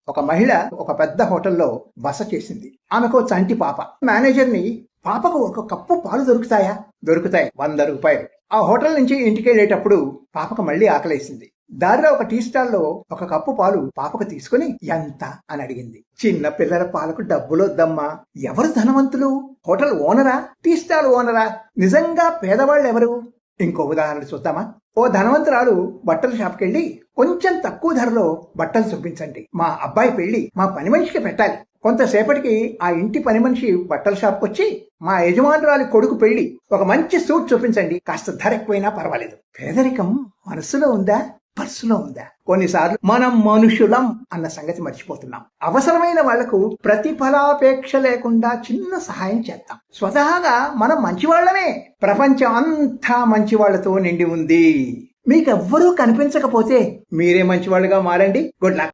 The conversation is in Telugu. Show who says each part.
Speaker 1: ఒక మహిళ ఒక పెద్ద హోటల్లో బస చేసింది. ఆమెకు చంటి పాప. మేనేజర్ని, పాపకు ఒక కప్పు పాలు దొరుకుతాయా? దొరుకుతాయి, 100 రూపాయలు. ఆ హోటల్ నుంచి ఇంటికి వెళ్ళేటప్పుడు పాపకు మళ్ళీ ఆకలేసింది. దారిలో ఒక టీ స్టాల్లో ఒక కప్పు పాలు పాపకు తీసుకుని ఎంత అని అడిగింది. చిన్న పిల్లల పాలకు డబ్బులొద్దమ్మా. ఎవరు ధనవంతులు? హోటల్ ఓనరా? టీ స్టాల్ ఓనరా? నిజంగా పేదవాళ్ళు ఎవరు? ఇంకో ఉదాహరణ చూద్దామా? ఓ ధనవంతురాలు బట్టల షాప్కెళ్ళి, కొంచెం తక్కువ ధరలో బట్టలు చూపించండి, మా అబ్బాయి పెళ్లి మా పని మనిషికి పెట్టాలి. కొంతసేపటికి ఆ ఇంటి పని మనిషి బట్టల షాప్కి వచ్చి, మా యజమానురాలి కొడుకు పెళ్లి, ఒక మంచి సూట్ చూపించండి, కాస్త ధర ఎక్కువైనా పర్వాలేదు. పేదరికం మనసులో ఉందా, పర్సులో ఉందా? కొన్నిసార్లు మనం మనుషులం అన్న సంగతి మర్చిపోతున్నాం. అవసరమైన వాళ్లకు ప్రతిఫలాపేక్ష లేకుండా చిన్న సహాయం చేద్దాం. స్వతహాగా మనం మంచివాళ్లమే. ప్రపంచం అంతా మంచివాళ్లతో నిండి ఉంది. మీకెవ్వరూ కనిపించకపోతే మీరే మంచివాళ్లుగా మారండి. Good luck.